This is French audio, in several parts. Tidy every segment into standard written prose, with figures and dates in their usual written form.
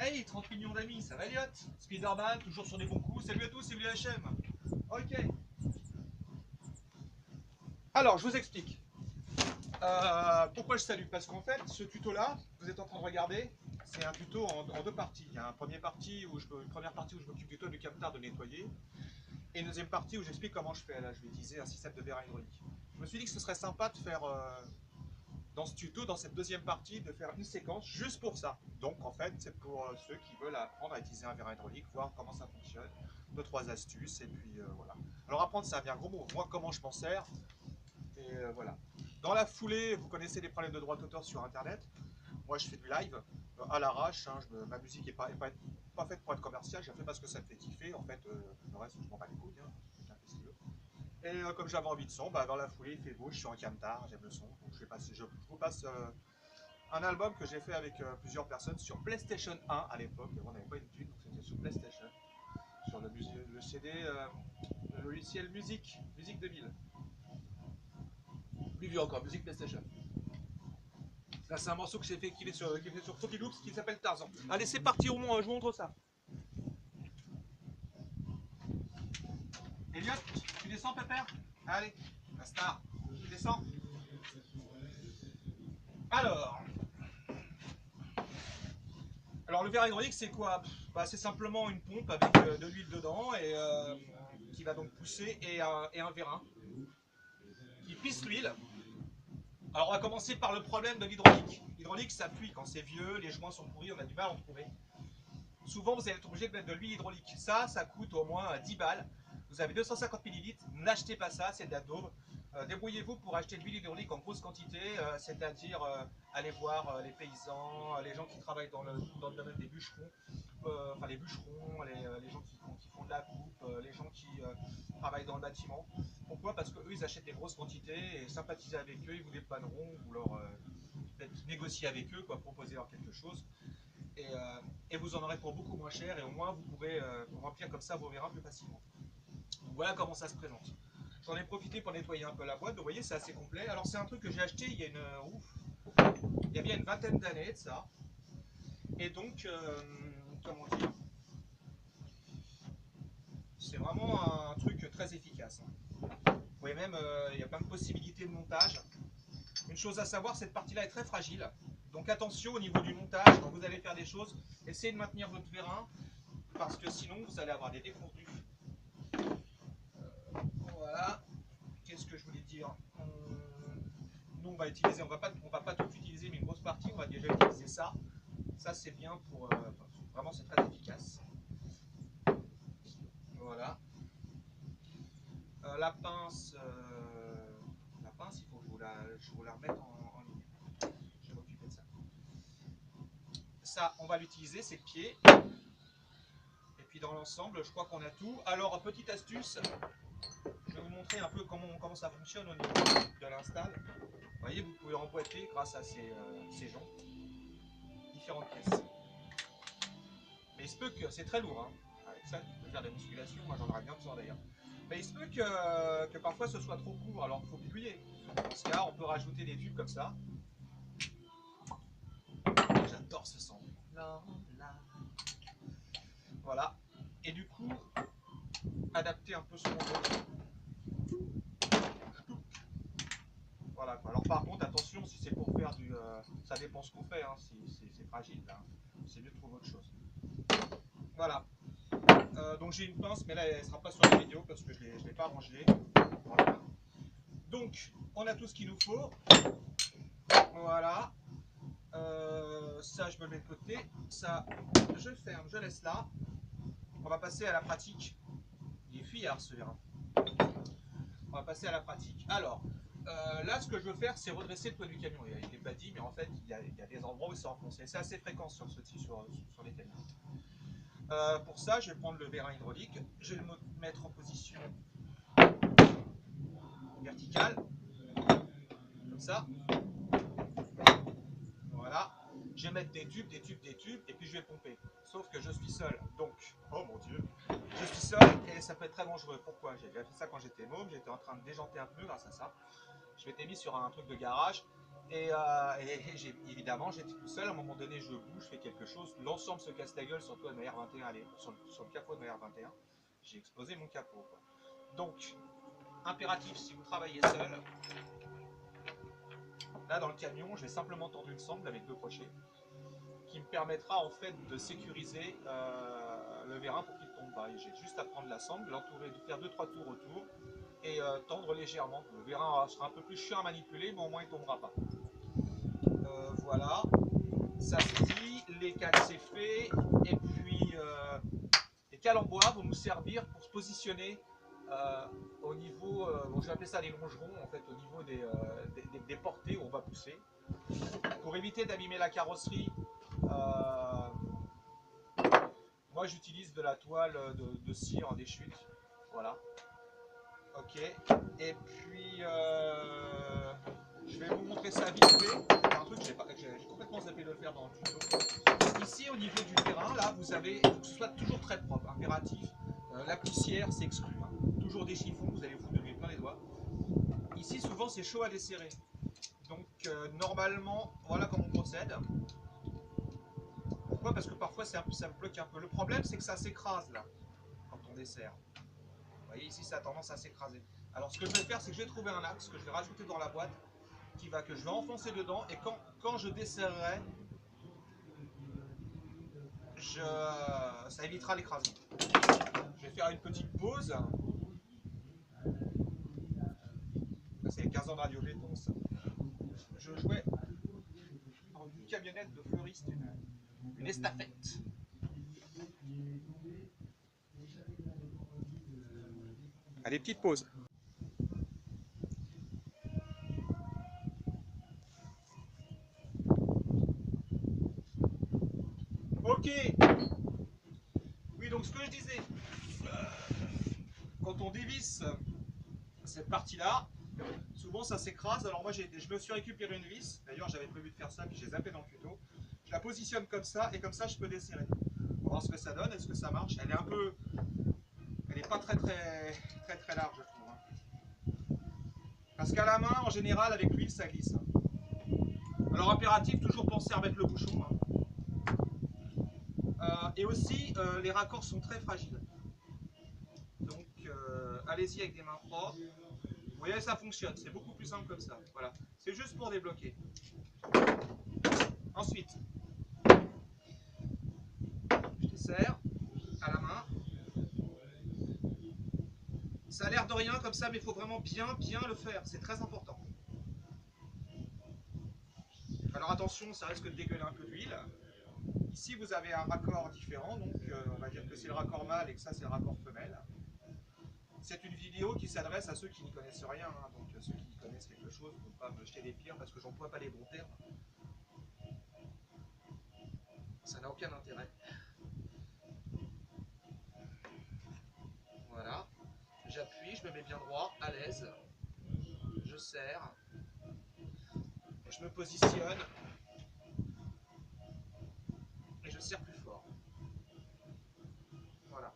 Hey, 30 millions d'amis, ça va Elliot? Spider-Man, toujours sur des bons coups. Salut à tous, c'est WHM. Ok. Alors, je vous explique. Pourquoi je salue? Parce qu'en fait, ce tuto-là, vous êtes en train de regarder, c'est un tuto en deux parties. Il y a une première partie où je m'occupe du toit du camtar de nettoyer, et une deuxième partie où j'explique comment je fais. Là, je vais utiliser un système de verre hydraulique. Je me suis dit que ce serait sympa de faire dans ce tuto, dans cette deuxième partie, de faire une séquence juste pour ça. Donc en fait, c'est pour ceux qui veulent apprendre à utiliser un verre hydraulique, voir comment ça fonctionne, deux, trois astuces, et puis voilà. Alors apprendre, c'est un bien gros mot. Moi, comment je m'en sers, et voilà. Dans la foulée, vous connaissez les problèmes de droit d'auteur sur Internet. Moi, je fais du live à l'arrache. Hein, ma musique n'est pas faite pour être commerciale. Je la fais parce que ça me fait kiffer. En fait, le reste, je m'en bats les couilles. Hein. Chacun fait ce qu'il veut. Et comme j'avais envie de son, bah, dans la foulée, il fait beau, je suis en camtar, j'aime le son. Donc je vous passe un album que j'ai fait avec plusieurs personnes sur PlayStation 1 à l'époque. On n'avait pas une thune, donc c'était sur PlayStation. Sur le CD, le logiciel Musique 2000. Plus vieux encore, Musique PlayStation. Ça, c'est un morceau que j'ai fait qui est sur Fruity Loops qui s'appelle Tarzan. Allez, c'est parti, je vous montre ça. Elliot, tu descends, pépère? Allez, la star, tu descends. Alors, Alors le verre hydraulique c'est quoi? Bah, c'est simplement une pompe avec de l'huile dedans et qui va donc pousser et un vérin qui pisse l'huile. Alors on va commencer par le problème de l'hydraulique. L'hydraulique ça fuit quand c'est vieux, les joints sont pourris, on a du mal à en trouver. Souvent vous allez être obligé de mettre de l'huile hydraulique. Ça coûte au moins 10 balles. Vous avez 250 ml, n'achetez pas ça, c'est de la daube. Débrouillez-vous pour acheter de l'huile hydraulique en grosse quantité, c'est-à-dire aller voir les paysans, les gens qui travaillent dans le domaine des bûcherons, enfin les bûcherons, les gens qui font de la coupe, les gens qui travaillent dans le bâtiment. Pourquoi? Parce qu'eux ils achètent des grosses quantités et sympathisez avec eux, ils vous dépanneront ou leur peut-être négocier avec eux, quoi, proposer leur quelque chose. Et vous en aurez pour beaucoup moins cher et au moins vous pourrez remplir comme ça vos vérins plus facilement. Donc voilà comment ça se présente. J'en ai profité pour nettoyer un peu la boîte, vous voyez c'est assez complet. Alors c'est un truc que j'ai acheté il y a il y a bien une vingtaine d'années de ça. Et donc, comment dire, c'est vraiment un truc très efficace. Vous voyez même, il y a plein de possibilités de montage. Une chose à savoir, cette partie-là est très fragile. Donc attention au niveau du montage, quand vous allez faire des choses, essayez de maintenir votre vérin, parce que sinon vous allez avoir des déconvenus. Voilà. Qu'est-ce que je voulais dire? Nous on va utiliser, on va pas tout utiliser, mais une grosse partie, on va déjà utiliser ça. Ça c'est bien pour, vraiment c'est très efficace. Voilà. La pince, il faut que je vous la remette en ligne. Je vais m'occuper de ça. Ça, on va l'utiliser, c'est le pied. Et puis dans l'ensemble, je crois qu'on a tout. Alors, petite astuce, je vais vous montrer un peu comment ça fonctionne au niveau de l'install. Vous voyez, vous pouvez emboîter grâce à ces joncs différentes pièces. Mais il se peut que c'est très lourd. Hein. Avec ça, tu peux faire de la musculation. Moi, j'en aurais bien besoin d'ailleurs. Mais il se peut que parfois ce soit trop court, alors il faut bidouiller. Dans ce cas, on peut rajouter des tubes comme ça. J'adore ce son. Voilà. Et du coup, adapter un peu son dos. Voilà. Alors par contre, attention, si c'est pour faire du... ça dépend ce qu'on fait, hein. Si c'est fragile, hein. C'est mieux de trouver autre chose. Voilà. Donc j'ai une pince, mais là elle ne sera pas sur la vidéo parce que je ne l'ai pas rangée. Voilà. Donc, on a tout ce qu'il nous faut. Voilà. Ça, je me le mets de côté. Ça, je le ferme, je laisse là. On va passer à la pratique. Il est fuyard ce vérin. On va passer à la pratique. Alors, là, ce que je veux faire, c'est redresser le toit du camion. Il n'est pas dit, mais en fait, il y a des endroits où c'est enfoncé. C'est assez fréquent sur les camions. Pour ça, je vais prendre le vérin hydraulique. Je vais le mettre en position verticale. Comme ça. Voilà. Je vais mettre des tubes, et puis je vais pomper. Sauf que je suis seul, donc, oh mon dieu, je suis seul et ça peut être très dangereux. Pourquoi? J'ai fait ça quand j'étais môme, j'étais en train de déjanter un pneu grâce à ça. Je m'étais mis sur un truc de garage Évidemment, j'étais tout seul. À un moment donné, je bouge, je fais quelque chose. L'ensemble se casse la gueule, surtout à ma R21, sur le capot de ma R21. J'ai explosé mon capot, quoi. Donc, impératif, si vous travaillez seul, là dans le camion, je vais simplement tendre une sangle avec 2 crochets qui me permettra en fait de sécuriser le vérin pour qu'il ne tombe pas. J'ai juste à prendre la sangle, l'entourer, de faire 2-3 tours autour et tendre légèrement. Le vérin sera un peu plus chiant à manipuler, mais au moins il ne tombera pas. Voilà, ça c'est dit, les cales c'est fait, et puis les cales en bois vont nous servir pour se positionner au niveau, bon, je vais appeler ça les longerons, en fait, au niveau des portées où on va pousser. Pour éviter d'abîmer la carrosserie, moi j'utilise de la toile de cire des chutes, voilà. Ok, et puis je vais vous montrer ça vite fait. C'est un truc que j'ai complètement zappé de le faire dans le tuto. Ici au niveau du terrain, là vous avez, il faut que ce soit toujours très propre, impératif. La poussière c'est exclu, hein. Toujours des chiffons, vous allez vous donner plein les doigts. Ici souvent c'est chaud à desserrer. Donc normalement, voilà comment on procède. Pourquoi? Parce que parfois ça bloque un peu. Le problème c'est que ça s'écrase là, quand on dessert. Vous voyez ici ça a tendance à s'écraser. Alors ce que je vais faire c'est que je vais trouver un axe que je vais rajouter dans la boîte que je vais enfoncer dedans et quand je desserrerai, ça évitera l'écrasement. Je vais faire une petite pause. Ça c'est les 15 ans de radio béton ça. Je jouais dans une camionnette de fleuriste, une estafette. Allez, petite pause. Ok. Oui, donc ce que je disais, quand on dévisse cette partie-là, souvent ça s'écrase. Alors moi je me suis récupéré une vis, d'ailleurs j'avais prévu de faire ça, puis j'ai zappé dans le tuto. Je la positionne comme ça, et comme ça je peux desserrer. On va voir ce que ça donne, est-ce que ça marche. Elle est un peu... Elle n'est pas très large, je trouve. Hein. Parce qu'à la main, en général, avec l'huile, ça glisse. Alors impératif, toujours penser à remettre le bouchon. Hein. Et aussi, les raccords sont très fragiles. Donc, allez-y avec des mains propres. Vous voyez, ça fonctionne. C'est beaucoup plus simple comme ça. Voilà. C'est juste pour débloquer. Ensuite, je desserre à la main. Ça a l'air de rien comme ça, mais il faut vraiment bien le faire. C'est très important. Alors attention, ça risque de dégueuler un peu d'huile. Ici, vous avez un raccord différent, donc on va dire que c'est le raccord mâle et que ça, c'est le raccord femelle. C'est une vidéo qui s'adresse à ceux qui n'y connaissent rien, hein, donc ceux qui connaissent quelque chose ne vont pas me jeter des pierres parce que j'emploie pas les bons termes. Ça n'a aucun intérêt. Voilà. J'appuie, je me mets bien droit, à l'aise. Je serre. Je me positionne. Et je serre plus fort. Voilà.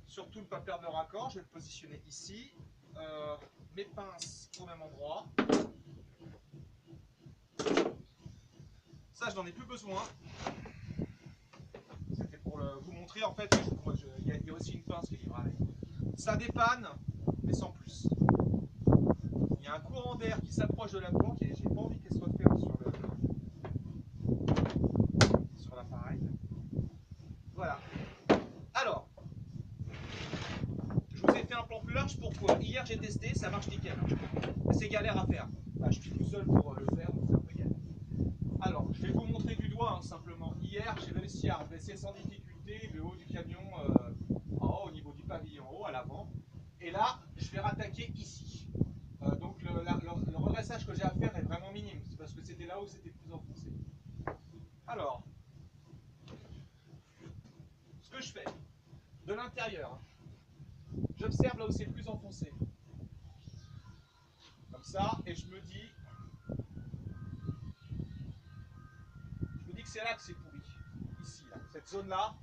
Surtout ne pas perdre le raccord, je vais le positionner ici. Mes pinces au même endroit. Ça, je n'en ai plus besoin. C'était pour vous montrer, en fait, il y a aussi une pince qui vient avec. Ça dépanne, mais sans plus. Il y a un courant d'air qui s'approche de la bourre et j'ai pas envie qu'elle soit ferme sur l'appareil. Voilà. Alors, je vous ai fait un plan plus large. Pourquoi? Hier, j'ai testé, ça marche nickel. C'est galère à faire. Bah, je suis tout seul pour le faire, donc c'est un peu galère. Alors, je vais vous montrer du doigt, hein, simplement. Hier, j'ai réussi à redresser sans difficulté le haut du camion en haut, au niveau du pavillon en haut, à l'avant. Et là, je vais rattaquer ici. Donc, le redressage que j'ai à faire est vraiment minime. C'est parce que c'était là où c'était plus enfoncé. Alors, ce que je fais, de l'intérieur, j'observe là où c'est plus enfoncé. Comme ça, et je me dis que c'est là que c'est pourri. Ici, là. Cette zone-là,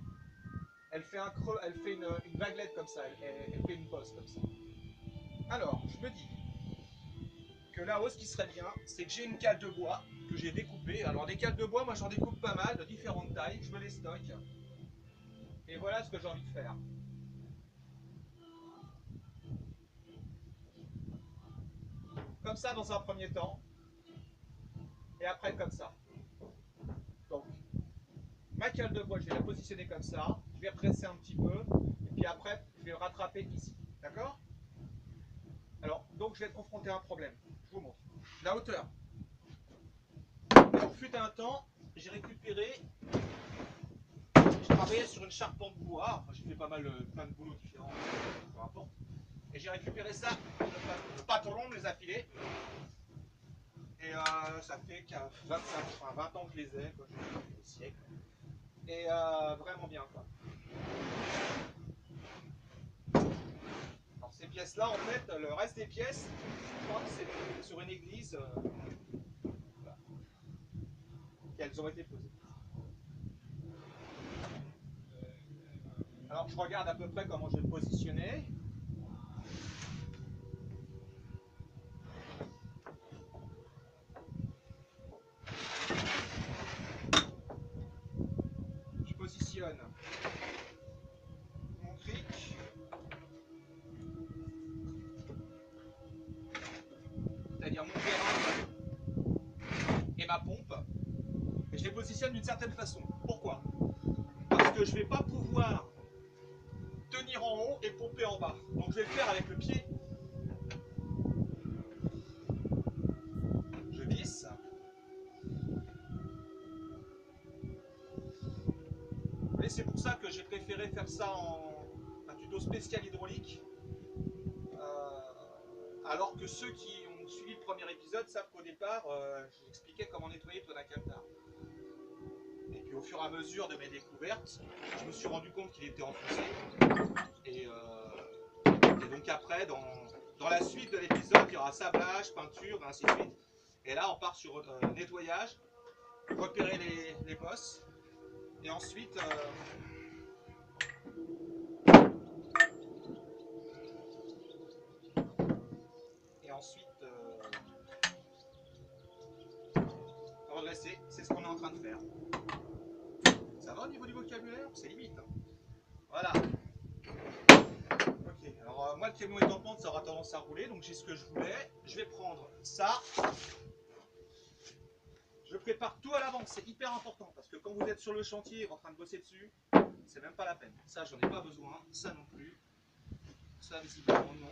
elle fait un creux, elle fait une vaguelette comme ça, elle fait une bosse comme ça. Alors, je me dis que là-haut, ce qui serait bien, c'est que j'ai une cale de bois que j'ai découpée. Alors des cales de bois, moi j'en découpe pas mal, de différentes tailles, je me les stocke. Et voilà ce que j'ai envie de faire. Comme ça dans un premier temps, et après comme ça. Donc, ma cale de bois, je vais la positionner comme ça, je vais presser un petit peu, et puis après, je vais le rattraper ici. D'accord? Alors, donc je vais être confronté à un problème. Je vous montre. La hauteur. Alors, fut un temps, j'ai récupéré, je travaillais sur une charpente bois, enfin, j'ai fait pas mal, plein de boulots différents, peu importe. Et j'ai récupéré ça, le patron me les a filés. Et ça fait 20 ans que je les ai, quoi, des siècles. Et vraiment bien, quoi. Alors ces pièces-là, en fait, le reste des pièces, je crois que c'est sur une église voilà, qu'elles ont été posées. Alors je regarde à peu près comment je vais me positionner. Je positionne mon cric. C'est-à-dire mon vérin et ma pompe. Et je les positionne d'une certaine façon. Pourquoi? Parce que je ne vais pas pouvoir tenir en haut et pomper en bas. Donc je vais le faire avec le pied. Je visse. Et c'est pour ça que j'ai préféré faire ça en un tuto spécial hydraulique. Alors que ceux qui ont suivi le premier épisode savent qu'au départ, j'expliquais comment nettoyer Tonacaltar. Et puis au fur et à mesure de mes découvertes, je me suis rendu compte qu'il était enfoncé. Et donc après, dans la suite de l'épisode, il y aura sablage, peinture, et ainsi de suite. Et là, on part sur nettoyage, repérer les bosses, et ensuite... redresser, c'est ce qu'on est en train de faire. Ça va au niveau du vocabulaire? C'est limite. Hein. Voilà. Ok, alors moi le camion est en pente, ça aura tendance à rouler, donc j'ai ce que je voulais. Je vais prendre ça. Je prépare tout à l'avance, c'est hyper important, parce que quand vous êtes sur le chantier en train de bosser dessus, c'est même pas la peine. Ça, j'en ai pas besoin, ça non plus. Ça, visiblement, non.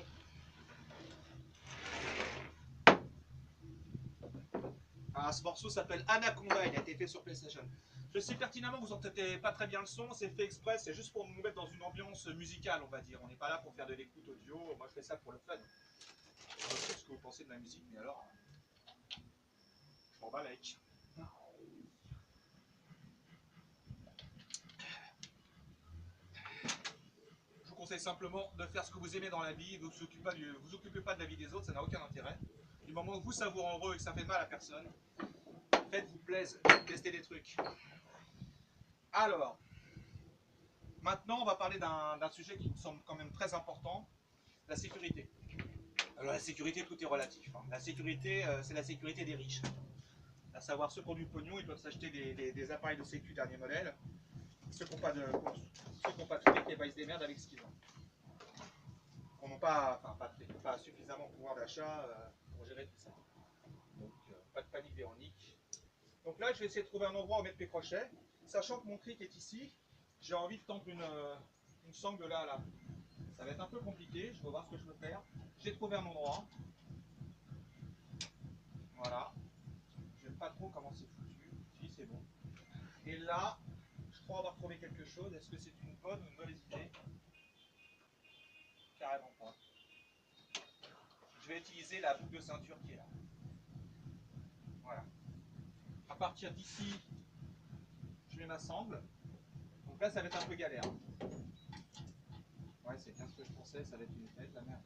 Ah, ce morceau s'appelle Anaconda, il a été fait sur PlayStation. Je sais pertinemment que vous n'entendez pas très bien le son, c'est fait exprès, c'est juste pour nous mettre dans une ambiance musicale, on va dire. On n'est pas là pour faire de l'écoute audio, moi je fais ça pour le fun. Je sais ce que vous pensez de ma musique, mais alors, je m'en bats avec. Je vous conseille simplement de faire ce que vous aimez dans la vie, vous vous occupez pas de la vie des autres, ça n'a aucun intérêt. Du moment où vous ça vous rend heureux et que ça fait mal à personne, faites-vous plaisir, testez des trucs. Alors, maintenant on va parler d'un sujet qui me semble quand même très important, la sécurité. Alors la sécurité, tout est relatif. Hein. La sécurité, c'est la sécurité des riches. À savoir ceux qui ont du pognon, ils peuvent s'acheter des appareils de sécu dernier modèle. Ceux qui n'ont pas de fric, et ben, ils se démerdent avec ce qu'ils ont. On n'a pas suffisamment de pouvoir d'achat pour gérer tout ça. Donc pas de panique véronique. Donc là, je vais essayer de trouver un endroit où mettre mes crochets. Sachant que mon cric est ici, j'ai envie de tendre une sangle de là à là. Ça va être un peu compliqué, je vais voir ce que je peux faire. J'ai trouvé un endroit. Voilà. Je ne sais pas trop comment c'est foutu. Si, c'est bon. Et là, je crois avoir trouvé quelque chose. Est-ce que c'est une bonne ou une mauvaise idée? Carrément pas. Je vais utiliser la boucle de ceinture qui est là. Voilà. À partir d'ici, je mets ma sangle. Donc là, ça va être un peu galère. Ouais, c'est bien ce que je pensais. Ça va être une tête, la merde.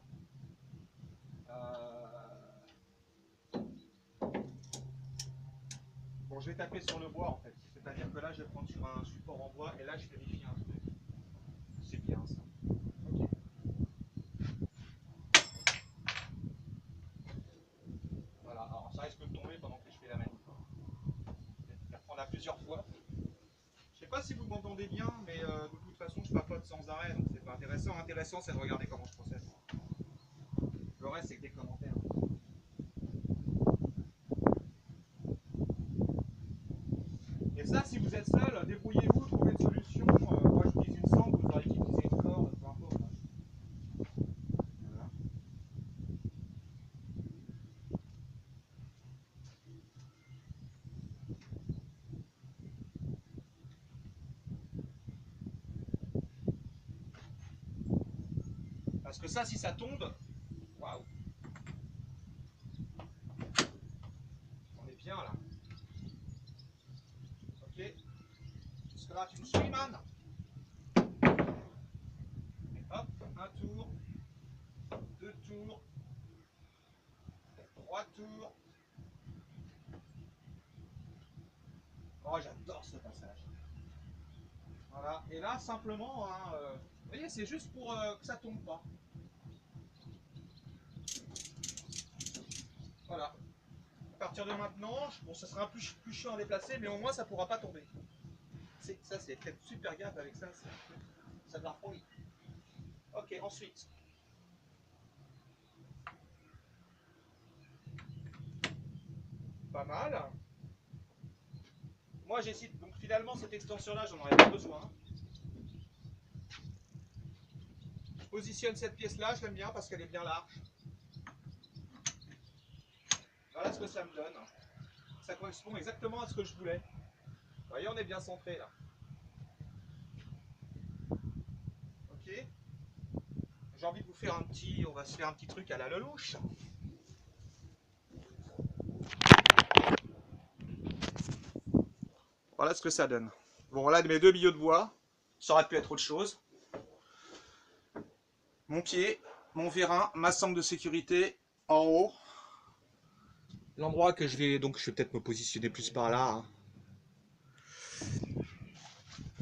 Bon, je vais taper sur le bois en fait. C'est-à-dire que là, je vais prendre sur un support en bois et là, je vérifie un truc. C'est bien ça. Ok. m'entendez bien, mais de toute façon, je papote sans arrêt, donc c'est pas intéressant. Intéressant, c'est de regarder comment je procède. Le reste, c'est que des commentaires. Et ça, si vous êtes seul, débrouillez-vous, trouvez une solution. Moi, j'utilise une sangle, vous aurez utilisé une corde, peu importe. Voilà. Parce que ça, si ça tombe, waouh, on est bien là. Ok. Jusque-là, tu me suis, man. Hop, un tour, deux tours, trois tours. Oh, j'adore ce passage. Voilà. Et là, simplement, hein, vous voyez, c'est juste pour que ça tombe pas. Voilà. À partir de maintenant, bon, ça sera plus chiant à déplacer, mais au moins, ça pourra pas tomber. Ça, c'est peut-être super gaffe avec ça. Ça de la folie. Ok, ensuite. Pas mal. Moi, j'hésite. Donc, finalement, cette extension-là, j'en aurais pas besoin. Je positionne cette pièce-là, je l'aime bien parce qu'elle est bien large. Voilà ce que ça me donne. Ça correspond exactement à ce que je voulais. Vous voyez, on est bien centré là. Ok. J'ai envie de vous faire on va se faire un petit truc à la Lelouch. Voilà ce que ça donne. Bon, voilà mes deux billots de bois. Ça aurait pu être autre chose. Mon pied, mon vérin, ma sangle de sécurité en haut. L'endroit que je vais peut-être me positionner plus par là. Hein.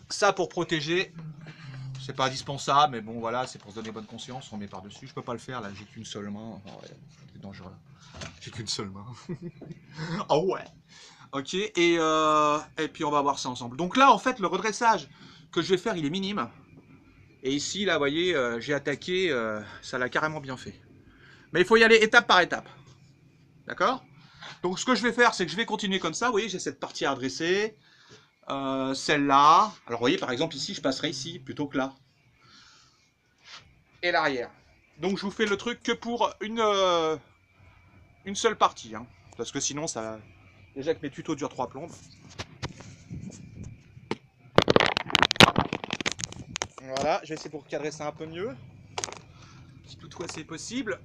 Ça pour protéger. C'est pas indispensable, mais bon voilà, c'est pour se donner bonne conscience. On met par-dessus. Je peux pas le faire là, j'ai qu'une seule main. Oh, ouais, c'est dangereux. J'ai qu'une seule main. Oh ouais. Ok, et puis on va voir ça ensemble. Donc là, en fait, le redressage que je vais faire, il est minime. Et ici, là, vous voyez, j'ai attaqué, ça l'a carrément bien fait. Mais il faut y aller étape par étape. D'accord? Donc ce que je vais faire, c'est que je vais continuer comme ça. Vous voyez, j'ai cette partie à redresser. Celle-là. Alors vous voyez, par exemple, ici, je passerai ici plutôt que là. Et l'arrière. Donc je vous fais le truc que pour une seule partie. Hein, parce que sinon, ça... Déjà que mes tutos durent 3 plombes. Voilà, je vais essayer pour cadrer ça un peu mieux. Si toutefois c'est possible.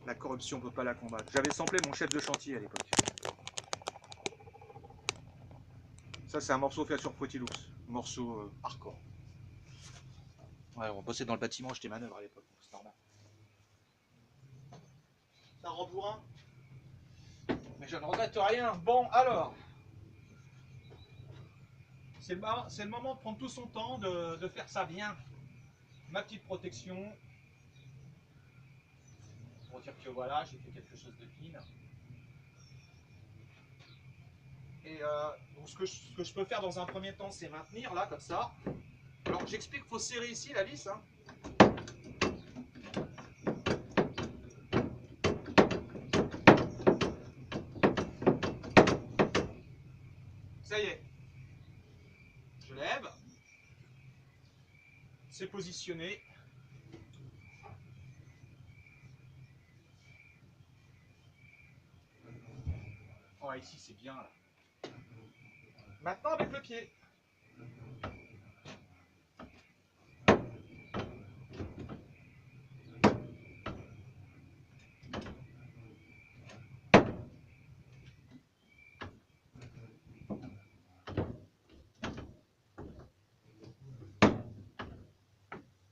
La corruption, on ne peut pas la combattre. J'avais samplé mon chef de chantier à l'époque. Ça, c'est un morceau fait sur Fruity Loops. Morceau hardcore. Ouais, on bossait dans le bâtiment, j'étais manœuvre à l'époque, c'est normal. Ça rembourrin. Mais je ne regrette rien. Bon, alors. C'est le moment de prendre tout son temps, de faire ça bien. Ma petite protection. Pour dire que voilà, j'ai fait quelque chose de clean. Et donc ce que je peux faire dans un premier temps, c'est maintenir là, comme ça. Alors j'explique qu'il faut serrer ici la vis. Hein. Ça y est. Je lève. C'est positionné. Oh, ici c'est bien là. Maintenant avec le pied.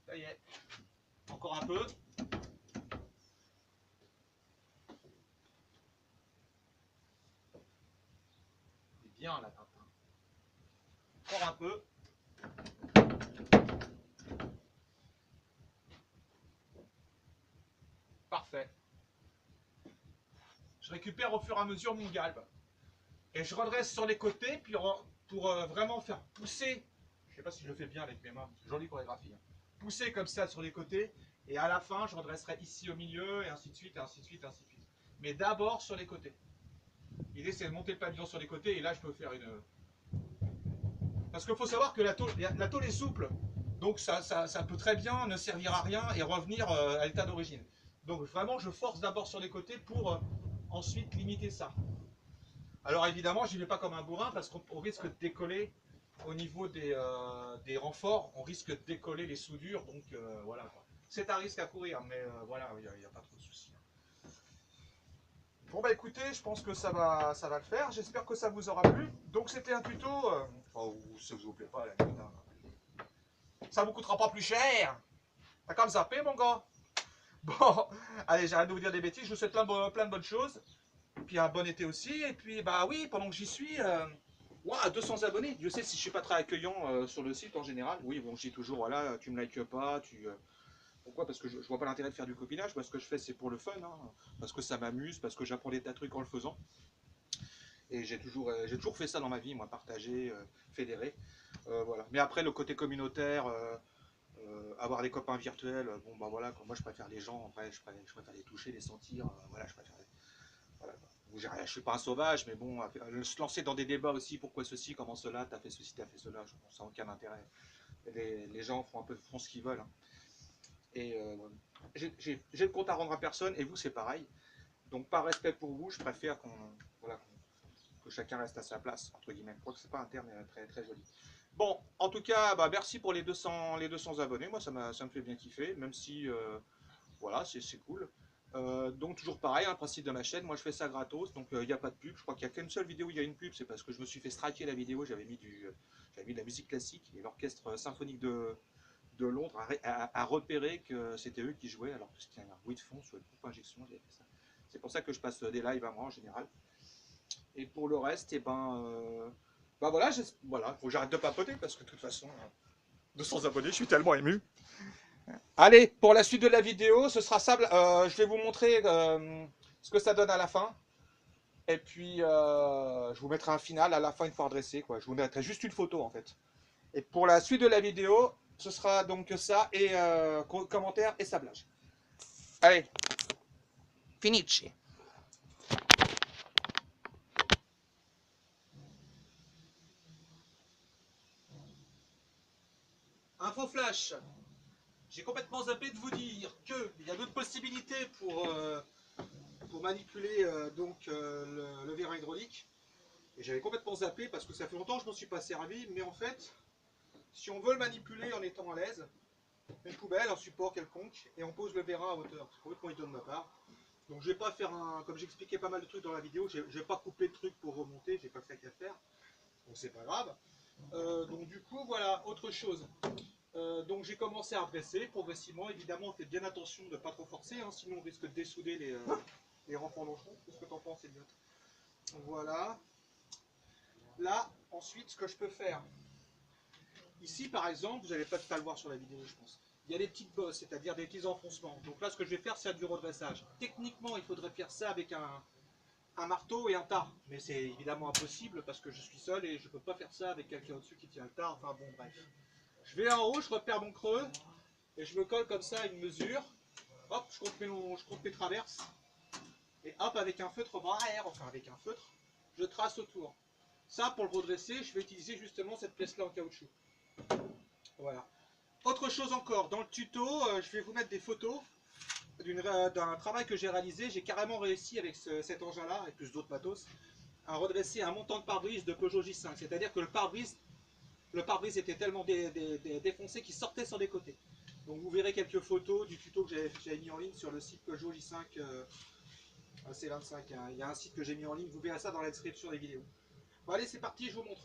Ça y est. Encore un peu. C'est bien là, Tintin. Encore un peu. Parfait. Je récupère au fur et à mesure mon galbe. Et je redresse sur les côtés, puis pour vraiment faire pousser, je sais pas si je le fais bien avec mes mains, jolie chorégraphie, hein. Pousser comme ça sur les côtés, et à la fin je redresserai ici au milieu, et ainsi de suite, et ainsi de suite, et ainsi de suite. Mais d'abord sur les côtés. L'idée c'est de monter le pavillon sur les côtés, et là je peux faire une... Parce qu'il faut savoir que la tôle est souple, donc ça peut très bien ne servir à rien et revenir à l'état d'origine. Donc vraiment je force d'abord sur les côtés pour ensuite limiter ça. Alors évidemment, j'y vais pas comme un bourrin parce qu'on risque de décoller au niveau des renforts, on risque de décoller les soudures, donc voilà quoi. C'est un risque à courir, mais voilà, il n'y a pas trop de soucis. Bon bah écoutez, je pense que ça va le faire. J'espère que ça vous aura plu. Donc c'était un tuto. Oh, ça vous plaît pas la limite, hein. Ça vous coûtera pas plus cher. T'as comme zappé mon gars. Bon, allez, j'arrête de vous dire des bêtises. Je vous souhaite plein de bonnes choses. Puis un bon été aussi. Et puis bah oui, pendant que j'y suis, wow, 200 abonnés. Je sais si je suis pas très accueillant sur le site en général. Oui, bon, je dis toujours voilà, tu me likes pas, pourquoi? Parce que je vois pas l'intérêt de faire du copinage. Moi, ce que je fais, c'est pour le fun, hein, parce que ça m'amuse, parce que j'apprends des tas de trucs en le faisant. Et j'ai toujours fait ça dans ma vie, moi, partager, fédérer. Voilà. Mais après, le côté communautaire, avoir des copains virtuels, bon, bah voilà, moi, je préfère les gens, après, je préfère les toucher, les sentir, voilà, je préfère. Voilà. Je ne suis pas un sauvage, mais bon, se lancer dans des débats aussi, pourquoi ceci, comment cela, t'as fait ceci, t'as fait cela, je pense ça n'a aucun intérêt. Les gens font ce qu'ils veulent, hein. Et j'ai le compte à rendre à personne, et vous, c'est pareil. Donc, par respect pour vous, je préfère voilà, que chacun reste à sa place, entre guillemets. Je crois que c'est pas un terme très, très joli. Bon, en tout cas, bah, merci pour les 200 abonnés. Moi, ça me fait bien kiffer, même si, voilà, c'est cool. Donc, toujours pareil, hein, le principe de ma chaîne, moi je fais ça gratos, donc il n'y a pas de pub. Je crois qu'il n'y a qu'une seule vidéo où il y a une pub, c'est parce que je me suis fait striker la vidéo. J'avais mis de la musique classique, et l'orchestre symphonique de Londres a repéré que c'était eux qui jouaient, alors que c'était un bruit de fond sur une pompe à injection. C'est pour ça que je passe des lives à moi en général. Et pour le reste, et ben voilà, voilà, faut que j'arrête de papoter parce que de toute façon, 200 abonnés, je suis tellement ému. Allez, pour la suite de la vidéo, ce sera ça. Je vais vous montrer ce que ça donne à la fin. Et puis, je vous mettrai un final à la fin une fois redressé, quoi. Je vous mettrai juste une photo en fait. Et pour la suite de la vidéo, ce sera donc ça et commentaires et sablage. Allez, finici. Info flash. J'ai complètement zappé de vous dire qu'il y a d'autres possibilités pour manipuler le vérin hydraulique. Et j'avais complètement zappé parce que ça fait longtemps que je ne m'en suis pas servi. Mais en fait, si on veut le manipuler en étant à l'aise, une poubelle, un support quelconque, et on pose le vérin à hauteur. C'est complètement idiot de ma part. Donc je vais pas faire comme j'expliquais pas mal de trucs dans la vidéo, je vais pas couper de trucs pour remonter, j'ai pas que ça qu'à faire. Donc c'est pas grave. Donc du coup, voilà, autre chose. Donc j'ai commencé à redresser progressivement. Évidemment, faites bien attention de ne pas trop forcer, hein, sinon on risque de dessouder les renforts longerons. Qu'est-ce que t'en penses, Elliot? Voilà. Là, ensuite, ce que je peux faire. Ici, par exemple, vous n'allez pas le voir sur la vidéo, je pense. Il y a des petites bosses, c'est-à-dire des petits enfoncements. Donc là, ce que je vais faire, c'est du redressage. Techniquement, il faudrait faire ça avec un marteau et un tard. Mais c'est évidemment impossible parce que je suis seul et je ne peux pas faire ça avec quelqu'un au-dessus qui tient le tard. Enfin bon, bref. Je vais en haut, je repère mon creux et je me colle comme ça à une mesure. Hop, je compte mes traverses. Et hop, avec un feutre Braer, enfin avec un feutre, je trace autour. Ça, pour le redresser, je vais utiliser justement cette pièce-là en caoutchouc. Voilà. Autre chose encore, dans le tuto, je vais vous mettre des photos d'un travail que j'ai réalisé. J'ai carrément réussi avec cet engin-là, et plus d'autres matos, à redresser un montant de pare-brise de Peugeot J5. C'est-à-dire que le pare-brise était tellement défoncé qu'il sortait sur les côtés. Donc vous verrez quelques photos du tuto que j'avais mis en ligne sur le site Peugeot J5 C25. Hein. Il y a un site que j'ai mis en ligne, vous verrez ça dans la description des vidéos. Bon allez, c'est parti, je vous montre.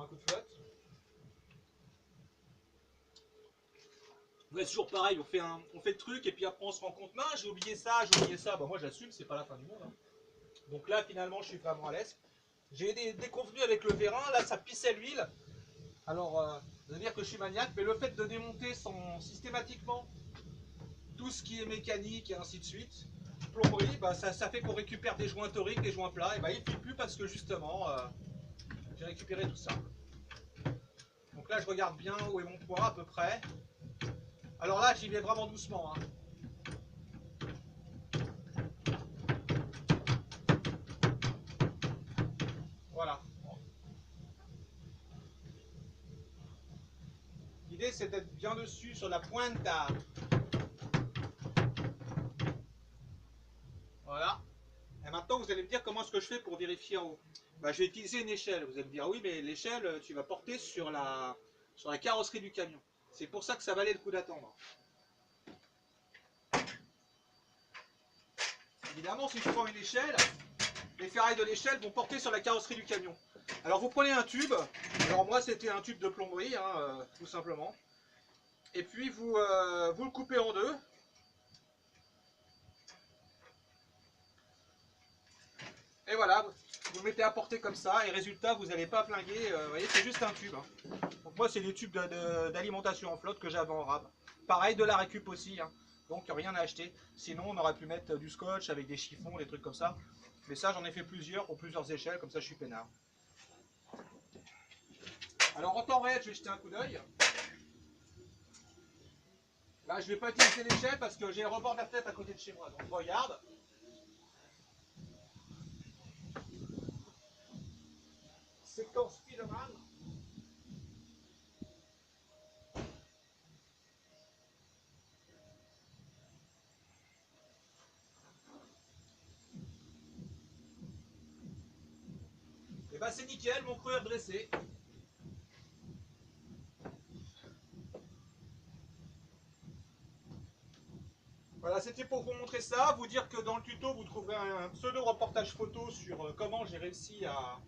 pour un coup de flotte. Ouais, c'est toujours pareil, on fait le truc et puis après on se rend compte, j'ai oublié ça, Bah, moi j'assume, c'est pas la fin du monde. Hein. Donc là finalement je suis vraiment à l'aise. J'ai des convenus avec le vérin, là ça pissait l'huile. Alors, vous allez dire que je suis maniaque, mais le fait de démonter systématiquement tout ce qui est mécanique et ainsi de suite, plomberie, bah, ça fait qu'on récupère des joints toriques, des joints plats, et bah, il ne fait plus parce que justement, j'ai récupéré tout ça. Donc là, je regarde bien où est mon poids à peu près. Alors là, j'y vais vraiment doucement. Hein. Voilà. L'idée, c'est d'être bien dessus, sur la pointe. Voilà. Et maintenant, vous allez me dire comment est-ce que je fais pour vérifier en haut. Bah, je vais utiliser une échelle. Vous allez me dire, oui, mais l'échelle, tu vas porter sur la carrosserie du camion. C'est pour ça que ça valait le coup d'attendre. Évidemment, si je prends une échelle, les ferrailles de l'échelle vont porter sur la carrosserie du camion. Alors, vous prenez un tube. Alors, moi, c'était un tube de plomberie, hein, tout simplement. Et puis, vous le coupez en deux. Et voilà, vous le mettez à porter comme ça. Et résultat, vous n'allez pas flinguer. Vous voyez, c'est juste un tube. Hein. Donc, moi, c'est des tubes d'alimentation en flotte que j'avais en rab. Pareil, de la récup aussi. Hein. Donc, rien à acheter. Sinon, on aurait pu mettre du scotch avec des chiffons, des trucs comme ça. Mais ça, j'en ai fait plusieurs pour plusieurs échelles. Comme ça, je suis peinard. Alors, en temps réel, je vais jeter un coup d'œil. Là, je ne vais pas utiliser l'échelle parce que j'ai un rebord de la tête à côté de chez moi. Donc, je regarde. Séquence Spiderman. Et bah, c'est nickel, mon creux est redressé. Voilà, c'était pour vous montrer ça, vous dire que dans le tuto, vous trouverez un pseudo reportage photo sur comment j'ai réussi à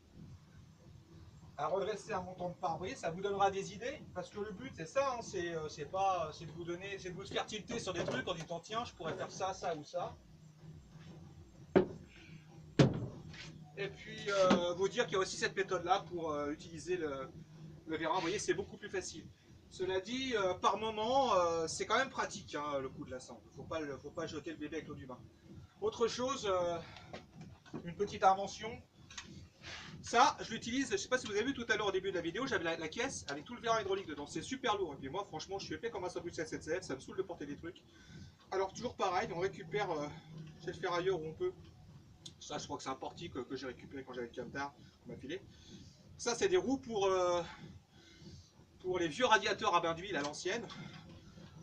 redresser un montant de pare-brise. Ça vous donnera des idées, parce que le but c'est ça, hein, c'est de vous donner, c'est de vous faire tilter sur des trucs en disant tiens, je pourrais faire ça, ça ou ça. Et puis vous dire qu'il y a aussi cette méthode-là pour utiliser le vérin. Vous voyez, c'est beaucoup plus facile. Cela dit, par moment, c'est quand même pratique hein, le coup de la cendre. Faut pas jeter le bébé avec l'eau du bain. Autre chose, une petite invention. Ça, je l'utilise, je ne sais pas si vous avez vu tout à l'heure au début de la vidéo, j'avais la caisse avec tout le vérin hydraulique dedans. C'est super lourd. Et puis moi, franchement, je suis épais comme un sandwich SNCF, ça me saoule de porter des trucs. Alors, toujours pareil, on récupère chez le ferrailleur où on peut. Ça, je crois que c'est un portique que j'ai récupéré quand j'avais le camtar, on m'a filé. Ça, c'est des roues pour les vieux radiateurs à bain d'huile à l'ancienne.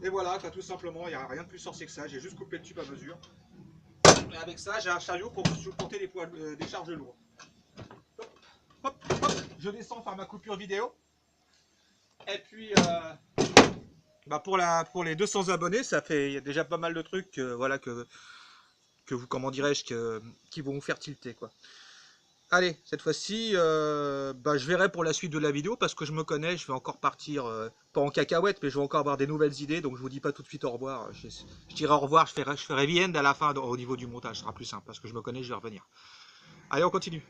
Et voilà, tout simplement, il n'y a rien de plus sorcier que ça. J'ai juste coupé le tube à mesure. Et avec ça, j'ai un chariot pour supporter des charges lourdes. Hop, hop, hop, je descends faire ma coupure vidéo. Et puis, pour les 200 abonnés, il y a déjà pas mal de trucs voilà, que vous, comment dirais-je, qui vont vous faire tilter, quoi. Allez, cette fois-ci, je verrai pour la suite de la vidéo parce que je me connais, je vais encore partir, pas en cacahuète, mais je vais encore avoir des nouvelles idées, donc je vous dis pas tout de suite au revoir. Je dirai au revoir, je ferai the end à la fin au niveau du montage, ce sera plus simple parce que je me connais, je vais revenir. Allez, on continue.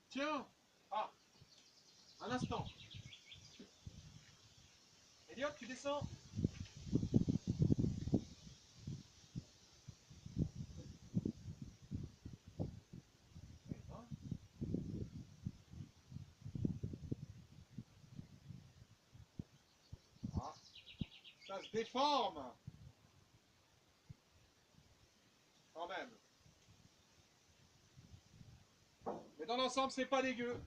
Tiens, un instant. Elliot, tu descends. Ça se déforme. Quand même. Mais dans l'ensemble, c'est pas dégueu.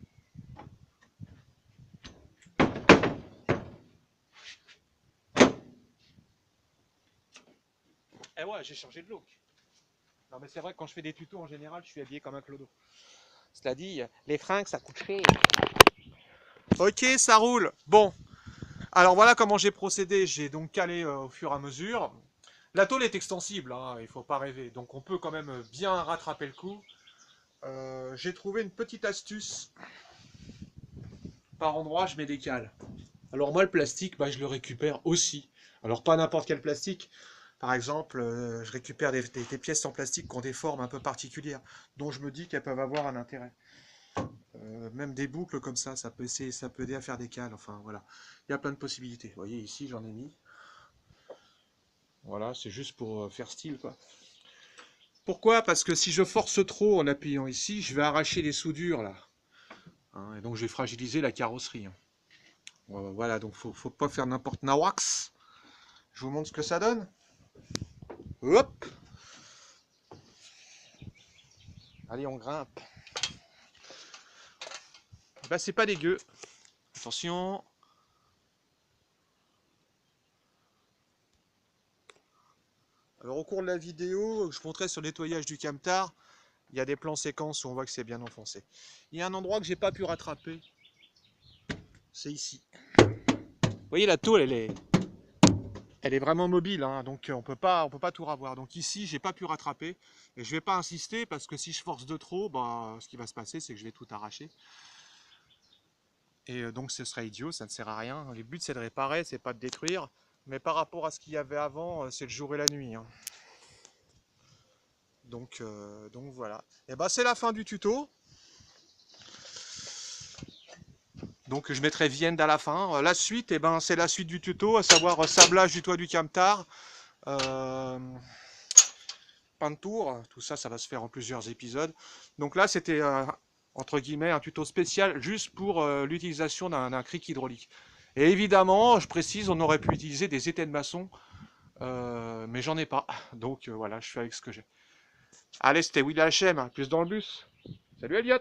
Eh ouais, j'ai changé de look. Non mais c'est vrai que quand je fais des tutos en général, je suis habillé comme un clodo. Cela dit, les fringues ça coûte cher. Ok, ça roule. Bon, alors voilà comment j'ai procédé. J'ai donc calé au fur et à mesure. La tôle est extensible, hein, il ne faut pas rêver. Donc on peut quand même bien rattraper le coup. J'ai trouvé une petite astuce. Par endroit, je mets des cales. Alors moi, le plastique, bah, je le récupère aussi. Alors pas n'importe quel plastique. Par exemple, je récupère des pièces en plastique qui ont des formes un peu particulières, dont je me dis qu'elles peuvent avoir un intérêt. Même des boucles comme ça peut aider à faire des cales. Enfin voilà, il y a plein de possibilités. Vous voyez ici, j'en ai mis. Voilà, c'est juste pour faire style, quoi. Pourquoi? Parce que si je force trop en appuyant ici, je vais arracher les soudures là. Hein, et donc je vais fragiliser la carrosserie. Hein. Voilà, donc faut pas faire n'importe nawax. Je vous montre ce que ça donne. Hop! Allez, on grimpe. Bah, c'est pas dégueu. Attention. Alors, au cours de la vidéo, je montrais sur le nettoyage du camtar. Il y a des plans séquences où on voit que c'est bien enfoncé. Il y a un endroit que j'ai pas pu rattraper. C'est ici. Vous voyez, la tôle, elle est vraiment mobile, hein, donc on peut pas tout revoir. Donc ici, j'ai pas pu rattraper. Et je vais pas insister parce que si je force de trop, bah, ce qui va se passer, c'est que je vais tout arracher. Et donc ce serait idiot, ça ne sert à rien. Le but c'est de réparer, c'est pas de détruire. Mais par rapport à ce qu'il y avait avant, c'est le jour et la nuit. Hein. Donc voilà. Et bah c'est la fin du tuto. Donc je mettrai Vienne à la fin. La suite, et ben, c'est la suite du tuto, à savoir sablage du toit du camtar, peinture, tout ça, ça va se faire en plusieurs épisodes. Donc là c'était entre guillemets un tuto spécial juste pour l'utilisation d'un cric hydraulique. Et évidemment, je précise, on aurait pu utiliser des étais de maçon, mais j'en ai pas. Donc voilà, je fais avec ce que j'ai. Allez, c'était Will HM, plus dans le bus. Salut Elliot!